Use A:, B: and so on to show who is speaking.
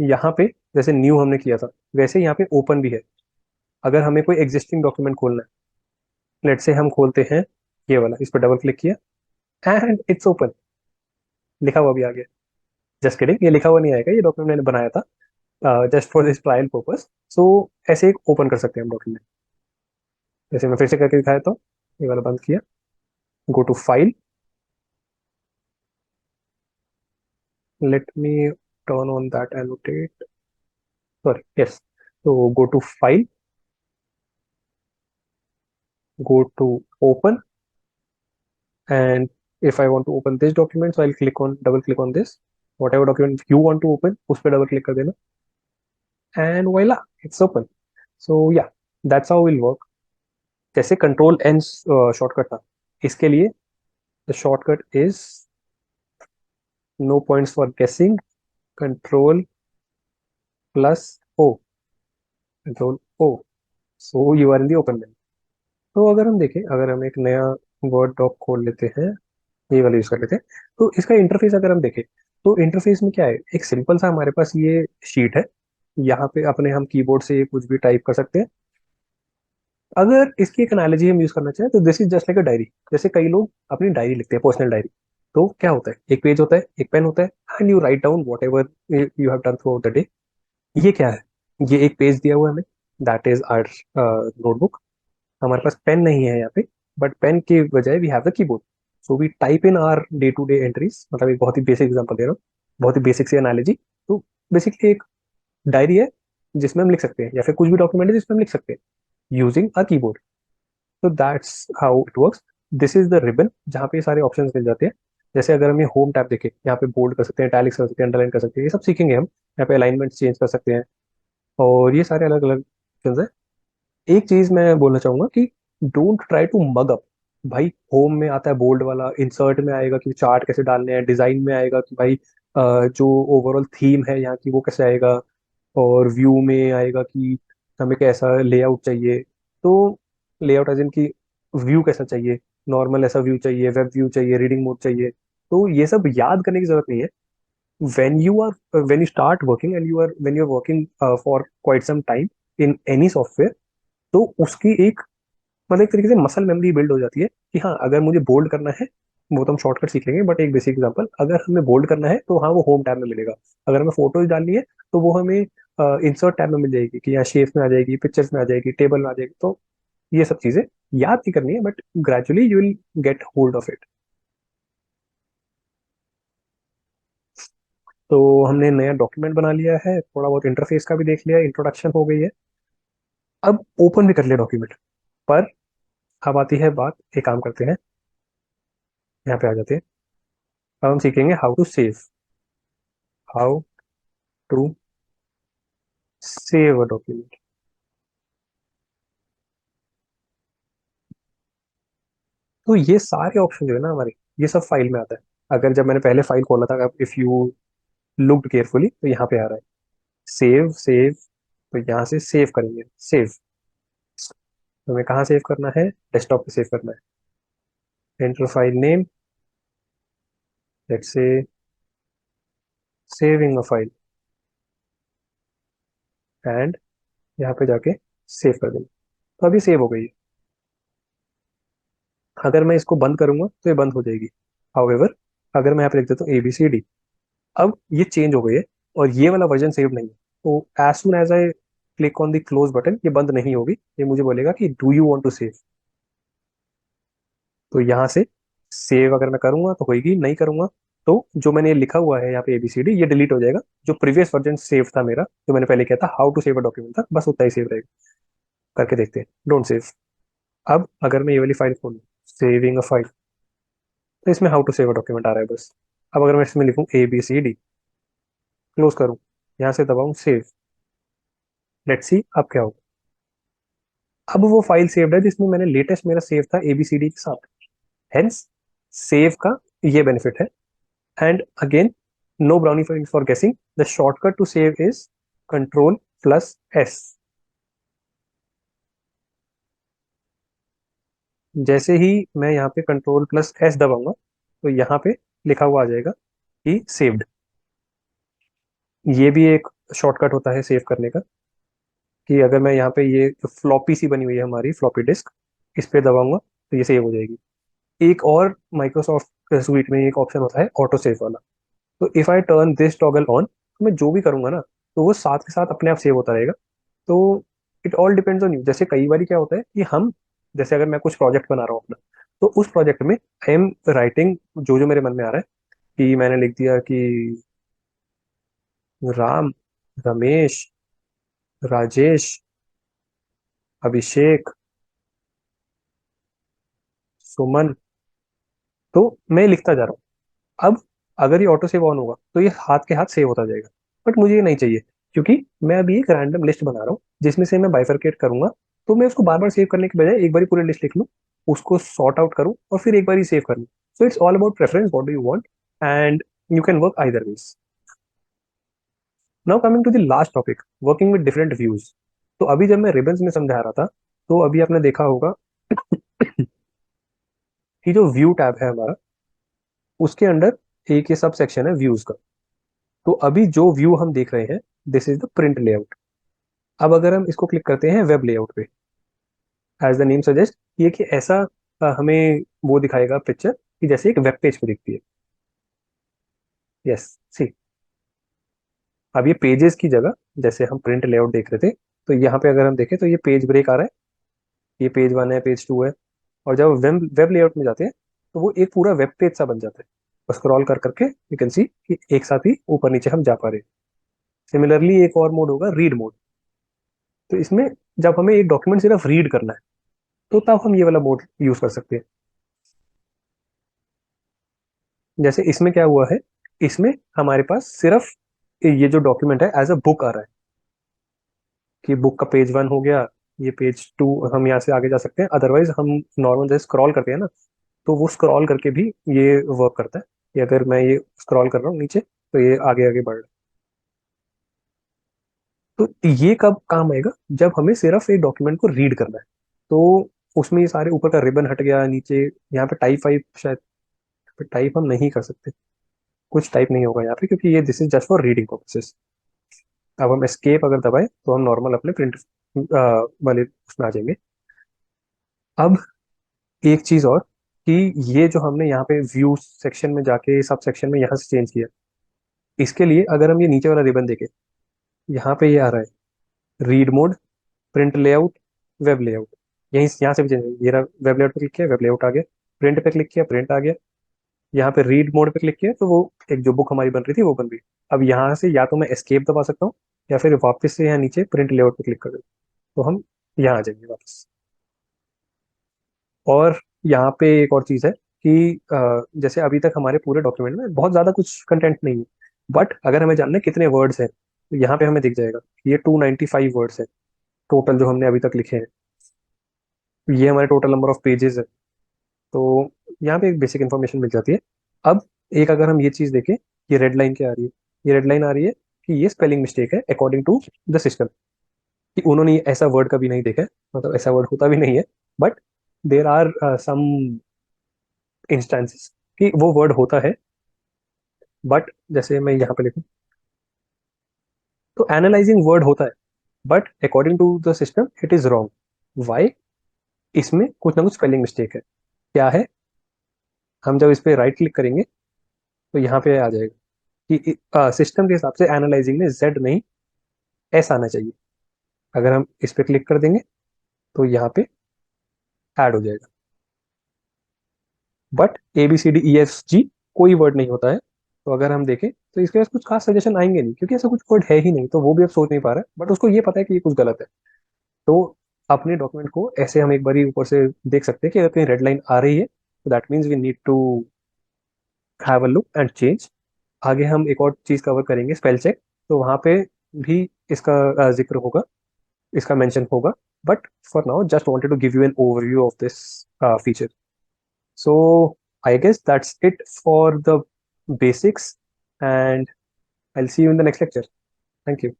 A: यहाँ पे जैसे न्यू हमने किया था, वैसे यहाँ पे ओपन भी है। अगर हमें कोई एग्जिस्टिंग डॉक्यूमेंट खोलना है, लेट से हम खोलते हैं ये वाला, इस पर डबल क्लिक किया एंड इट्स ओपन, लिखा हुआ भी आ गया। जस्ट किडिंग, ये लिखा हुआ नहीं आएगा, ये डॉक्यूमेंट मैंने बनाया था just for this trial purpose. So ऐसे एक ओपन कर सकते हैं हम डॉक्यूमेंट। जैसे मैं फिर से करके दिखाया था, ये वाला बंद किया, go to file, let me turn on that annotate, sorry yes, तो go to file, go to open, and if I want to open this document, so I'll click on, double click on this, whatever document you want to open उस पर double click कर देना, and voila, it's open. So yeah, that's how we'll work. जैसे control an shortcut था, इसके लिए the shortcut is no points for guessing, control plus O, control O, so you are in the open menu. तो अगर हम देखें, अगर हम एक नया वर्ड डॉक खोल लेते हैं, ये वाला यूज कर लेते हैं, तो इसका इंटरफेस अगर हम देखें, तो इंटरफेस में क्या है, एक सिंपल सा हमारे पास ये शीट है, यहाँ पे अपने हम कीबोर्ड से कुछ भी टाइप कर सकते हैं। अगर इसकी एक एनालॉजी हम यूज करना चाहें, तो this is just like a diary. जैसे कई लोग अपनी डायरी लिखते हैं, पर्सनल डायरी। तो क्या होता है, एक पेज होता है, एक पेन होता है, and you write down what ever you have done through out the day. ये क्या है, ये एक पेज दिया हुआ है हमें, दैट इज आवर नोटबुक। हमारे पास पेन नहीं है यहाँ पे, बट पेन के बजाय we have the keyboard, so we type in our day to day entries. मतलब एक बहुत ही बेसिक एग्जांपल दे रहा हूँ, बहुत ही बेसिक सी एनालॉजी। तो बेसिकली एक डायरी है जिसमें हम लिख सकते हैं, या फिर कुछ भी डॉक्यूमेंट है जिसमें हम लिख सकते हैं यूजिंग अ कीबोर्ड। तो that's how it works. This is the ribbon जहाँ पे ये सारे ऑप्शंस मिल जाते हैं। जैसे अगर हम ये होम टैब देखें, यहाँ पे बोल्ड कर सकते हैं, इटैलिक्स कर सकते हैं, अंडरलाइन कर सकते हैं, ये सब सीखेंगे हम। यहाँ पे अलाइनमेंट चेंज कर सकते हैं, और ये सारे अलग अलग ऑप्शंस हैं। एक चीज मैं बोलना चाहूंगा कि don't try to mug up. भाई होम में आता है बोल्ड वाला, इंसर्ट में आएगा कि चार्ट कैसे डालने हैं, डिजाइन में आएगा कि भाई जो ओवरऑल थीम है यहाँ की वो कैसे आएगा, और व्यू में आएगा कि हमें कैसा लेआउट चाहिए। तो लेआउट एज इन की व्यू कैसा चाहिए, नॉर्मल ऐसा व्यू चाहिए, वेब व्यू चाहिए, रीडिंग मोड चाहिए। तो ये सब याद करने की जरूरत नहीं है। when you are when you start working and when you are working for quite some time in any software, तो उसकी एक, मतलब एक तरीके से मसल मेमोरी बिल्ड हो जाती है कि हाँ, अगर मुझे बोल्ड करना है, वो तो हम शॉर्टकट सीख लेंगे, बट एक बेसिक एग्जांपल, अगर हमें बोल्ड करना है तो हाँ वो होम टैब में मिलेगा। अगर हमें फोटोज डालनी है तो वो हमें इंसर्ट टैब में मिल जाएगी, कि यहाँ शेप्स में आ जाएगी, पिक्चर्स में आ जाएगी, टेबल में आ जाएगी। तो ये सब चीजें याद नहीं करनी है, but gradually you will get hold of it. तो हमने नया डॉक्यूमेंट बना लिया है, थोड़ा बहुत इंटरफेस का भी देख लिया, इंट्रोडक्शन हो गई है। अब ओपन भी कर लिया डॉक्यूमेंट, पर अब आती है बात, एक काम करते हैं, यहाँ पे आ जाते हैं। अब हम सीखेंगे how to save, how to save a document. तो ये सारे ऑप्शन जो है ना हमारे, ये सब फाइल में आता है। अगर जब मैंने पहले फाइल खोला था, इफ यू लुक्ड केयरफुली, तो यहाँ पे आ रहा है सेव सेव। तो यहाँ से सेव करेंगे, सेव। तो हमें कहाँ सेव करना है, डेस्कटॉप पे सेव करना है। Enter file name, let's say saving a file, and यहाँ पे जाके सेव कर देंगे। तो अभी सेव हो गई है। अगर मैं इसको बंद करूंगा तो ये बंद हो जाएगी। हाउएवर, अगर मैं यहाँ पे लिख देता हूँ ABCD, अब ये चेंज हो गई है, और ये वाला वर्जन सेव नहीं है। तो as soon as I click on the close button, ये बंद नहीं होगी, ये मुझे बोलेगा कि do you want to save. तो यहाँ से सेव अगर मैं करूंगा तो होगी, नहीं करूंगा तो जो मैंने लिखा हुआ है यहाँ पे ABCD, ये डिलीट हो जाएगा। जो प्रीवियस वर्जन सेव था मेरा, जो मैंने पहले किया था how to save a document था, बस उतना ही सेव रहेगा। करके देखते हैं, डोंट सेव। अब अगर मैं ये वाली फाइल खोलूँ, सेविंग अ फाइल, तो इसमें how to save a document आ रहा है बस। अब अगर मैं इसमें लिखूँ ABCD, क्लोज करूँ, यहाँ से दबाऊँ सेव, लेट्स सी अब क्या होगा। अब वो फाइल सेव्ड है जिसमें मैंने लेटेस्ट मेरा सेव था ABCD के साथ। हेंस सेव का ये बेनिफिट है। And again, no brownie for guessing, the shortcut to save is Ctrl+S। जैसे ही मैं यहाँ पे Ctrl+S दबाऊंगा, तो यहाँ पे लिखा हुआ आ जाएगा कि सेव्ड। ये भी एक शॉर्टकट होता है सेव करने का, कि अगर मैं यहाँ पे ये फ्लॉपी सी बनी हुई है हमारी फ्लॉपी डिस्क, इस पे दबाऊंगा तो ये सेव हो जाएगी। एक और माइक्रोसॉफ्ट स्वीट में एक ऑप्शन होता है ऑटो सेव वाला। तो if I turn this toggle on, तो मैं जो भी करूंगा ना, तो वो साथ के साथ अपने आप सेव होता रहेगा। तो it all depends on you. जैसे कई बार क्या होता है कि हम, जैसे अगर मैं कुछ प्रोजेक्ट बना रहा हूँ अपना, तो उस प्रोजेक्ट में आई एम राइटिंग जो जो मेरे मन में आ रहा है, कि मैंने लिख दिया कि राम, रमेश, राजेश, अभिषेक, सुमन, तो मैं लिखता जा रहा हूँ। अब अगर ये ऑटो सेव ऑन होगा तो ये हाथ के हाथ सेव होता जाएगा, बट मुझे ये नहीं चाहिए, क्योंकि मैं अभी एक रैंडम लिस्ट बना रहा हूँ जिसमें से मैं बाइफरकेट करूंगा। तो मैं उसको बार बार सेव करने के बजाय एक बार पूरी लिस्ट लिख लूँ, उसको सॉर्ट आउट करूँ और फिर एक बार ही सेव कर लूँ। So it's all about preference, what do you want, and you can work either ways. Now coming to the last topic, working with different views. तो अभी जब मैं रिबन्स में समझा रहा था, तो अभी आपने देखा होगा कि जो व्यू टैब है हमारा, उसके अंडर एक ये सब सेक्शन है व्यूज का। तो अभी जो व्यू हम देख रहे हैं, this is the print layout. अब अगर हम इसको क्लिक करते हैं वेब लेआउट पे, एज द नेम सजेस्ट, ये कि ऐसा हमें वो दिखाएगा पिक्चर कि जैसे एक वेब पेज पे दिखती है। यस, सी, अब ये पेजेस की जगह, जैसे हम प्रिंट लेआउट देख रहे थे, तो यहाँ पे अगर हम देखें तो ये पेज ब्रेक आ रहा है, ये पेज 1 है, पेज 2 है। और जब वेब वेब लेआउट में जाते हैं तो वो एक पूरा वेब पेज सा बन जाता है, और स्क्रॉल कर करके यू कैन सी कि एक साथ ही ऊपर नीचे हम जा पा रहे हैं। सिमिलरली एक और मोड होगा रीड मोड। तो इसमें जब हमें एक डॉक्यूमेंट सिर्फ रीड करना है, तो तब हम ये वाला मोड यूज कर सकते हैं। जैसे इसमें क्या हुआ है, इसमें हमारे पास सिर्फ ये जो डॉक्यूमेंट है एज अ बुक आ रहा है, कि बुक का पेज 1 हो गया, ये पेज 2, हम यहाँ से आगे जा सकते हैं। अदरवाइज हम नॉर्मल जैसे स्क्रॉल करते हैं ना, तो वो स्क्रॉल करके भी ये वर्क करता है, कि अगर मैं ये स्क्रॉल कर रहा हूँ नीचे, तो ये आगे आगे बढ़ रहा है। तो ये कब काम आएगा, जब हमें सिर्फ एक डॉक्यूमेंट को रीड करना है। तो उसमें ये सारे ऊपर का रिबन हट गया, नीचे यहाँ पे टाइप वाइप शायद, टाइप हम नहीं कर सकते, कुछ टाइप नहीं होगा यहाँ पे, क्योंकि ये this is just for reading purposes. अब हम एस्केप अगर दबाए तो हम नॉर्मल अपने प्रिंट वाले उसमें आ जाएंगे। अब एक चीज और, कि ये जो हमने यहाँ पे व्यू सेक्शन में जाके सब सेक्शन में यहाँ से चेंज किया, इसके लिए अगर हम ये नीचे वाला रिबन देखें, यहाँ पे ये आ रहा है read mode, print layout, web layout. यहीं यहाँ से भी चेंज, ये रहा वेब लेआउट पे क्लिक किया, वेब लेआउट आ गया, प्रिंट पे क्लिक किया, प्रिंट आ गया, यहाँ पे रीड मोड पे क्लिक किया तो वो एक जो बुक हमारी बन रही थी वो बन गई। अब यहाँ से या तो मैं एस्केप दबा सकता हूँ, या फिर वापस से यहाँ नीचे प्रिंट लेआउट पे क्लिक कर दूँ, तो हम यहाँ आ जाएंगे वापस। और यहाँ पे एक और चीज़ है कि जैसे अभी तक हमारे पूरे डॉक्यूमेंट में बहुत ज़्यादा कुछ कंटेंट नहीं है, बट अगर हमें जानना है कितने वर्ड्स हैं, तो यहाँ पे हमें दिख जाएगा कि ये 295 वर्ड्स है टोटल जो हमने अभी तक लिखे हैं। ये हमारे टोटल नंबर ऑफ पेजेस है। तो यहाँ पे एक बेसिक इन्फॉर्मेशन मिल जाती है। अब एक अगर हम ये चीज़ देखें, ये रेड लाइन क्या आ रही है, ये रेड लाइन आ रही है कि ये स्पेलिंग मिस्टेक है अकॉर्डिंग टू द सिस्टम, कि उन्होंने ऐसा वर्ड कभी नहीं देखा है, मतलब ऐसा वर्ड होता भी नहीं है। But there are some instances कि वो वर्ड होता है, बट जैसे मैं यहाँ पे लिखूँ, तो एनालाइजिंग वर्ड होता है, but according to the system it is wrong. Why? इसमें कुछ ना कुछ स्पेलिंग मिस्टेक है। क्या है? हम जब इस पे राइट क्लिक करेंगे तो यहाँ पे आ जाएगा कि सिस्टम के हिसाब से एनालाइजिंग में जेड नहीं एस आना चाहिए। अगर हम इस पे क्लिक कर देंगे तो यहाँ पे ऐड हो जाएगा, but A B C D E F G कोई वर्ड नहीं होता है। तो अगर हम देखें तो इसके पास कुछ खास सजेशन आएंगे नहीं, क्योंकि ऐसा कुछ वर्ड है ही नहीं, तो वो भी अब सोच नहीं पा रहा है, बट उसको ये पता है कि ये कुछ गलत है। तो अपने डॉक्यूमेंट को ऐसे हम एक बार ऊपर से देख सकते हैं कि अगर कहीं रेड लाइन आ रही है, तो that means we need to have a look and change. आगे हम एक और चीज कवर करेंगे, स्पेल चेक, तो वहाँ पे भी इसका जिक्र होगा, इसका मेंशन होगा। But for now just wanted to give you an overview of this feature. So I guess that's it for the basics, and I'll see you in the next lecture. Thank you.